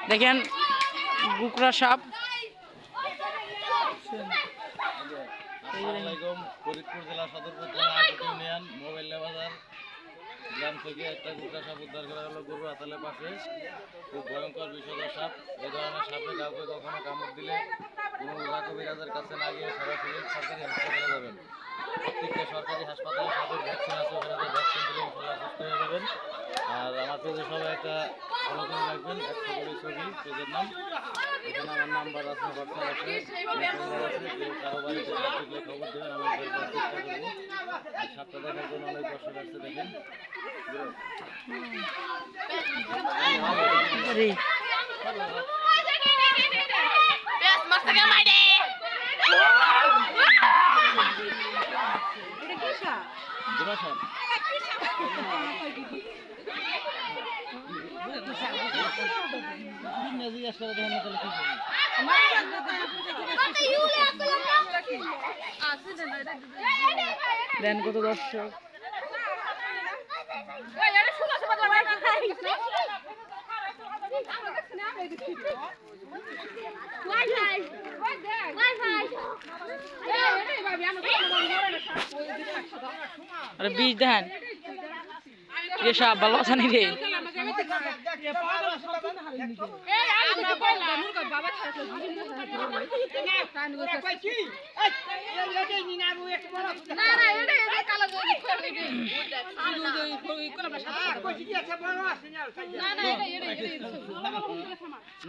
দেখেন গুকরা সাপ। আসসালামু ফরিদপুর জেলা সদরপুর থানা ইউনিয়ন মোবাইল বাজার গ্রাম থেকে একটা গুকরা সাপ উদ্ধার করা হলো গরু আতালের পাশে। খুব ভয়ঙ্কর বিষধর সাপ। এই ধরনের সাপে কাউকে কখনো কামড় দিলে কোনো কবিরাজের কাছে না গিয়ে সরাসরি সরকারি হাসপাতালে যাবেন। প্রত্যেকটা সরকারি হাসপাতালে সাপের ভ্যাকসিন আছে, ওখানে ভ্যাকসিন দিলে ইনশাল্লাহ সুস্থ হয়ে যাবেন। আর আমার পেজে সবাই একটা ফলো করে রাখবেন, 100 ছবি পেজের নাম। এখানে আমার নাম্বার আছে, হোয়াটসঅ্যাপ আছে, মেসেঞ্জার আছে। কেউ কারো বাড়িতে সাপ দেখলে খবর দেবেন, আমি বের করার চেষ্টা করবো। আর সাপটা দেখার জন্য অনেক দর্শক আসছে, দেখেন। দেন কত দর্শক। আরে বীজ দেন সাপ ভালো আছে নাকি রে?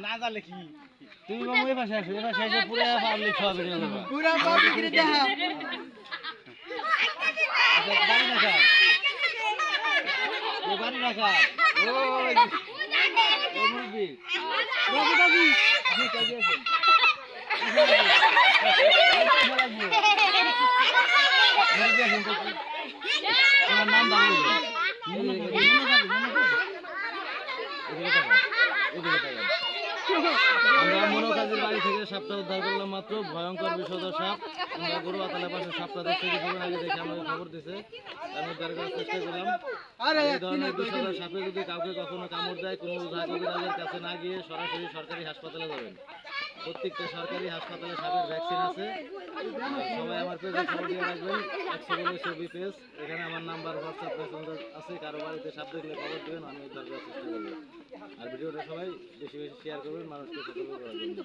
না জানলে কি তুমি বাবু এই পাশে আসো, এই পাশে এসে পুরো পাবলিক সব ভিডিও করবে। পুরো পাবলিক রে দেখা বাড়ি রাখা, এই বাড়ি রাখা। ওই ওই মুরব্বি বাবু বাবু আপনি কাজে আছেন। তোমার নাম দাবি আমরা মনোকাজের বাড়ি থেকে সাপটা উদ্ধার করলাম মাত্র। ভয়ঙ্কর বিষধর সাপ। আমরা গরু আতালের পাশে সাপটা দেখতে কিছুক্ষণ আগে দেখে আমাদের খবর দিছে, আমি উদ্ধার করার চেষ্টা করলাম। এই ধরনের বিষধর সাপে যদি কাউকে কখনো কামড় দেয়, কোনো কবিরাজের কাছে না গিয়ে সরাসরি সরকারি হাসপাতালে যাবেন। প্রত্যেকটা সরকারি হাসপাতালে সাপের ভ্যাকসিন আছে। সবাই আমার পেজে খবর দিয়ে রাখবেন, 100 ছবি পেজ। এখানে আমার নাম্বার, হোয়াটসঅ্যাপ, মেসেঞ্জার আছে। কারো বাড়িতে সাপ দেখলে খবর দেবেন, আমি উদ্ধার করার চেষ্টা করবো। আর ভিডিওটা সবাই বেশি বেশি শেয়ার করবেন, মানুষকে সতর্ক করার জন্য।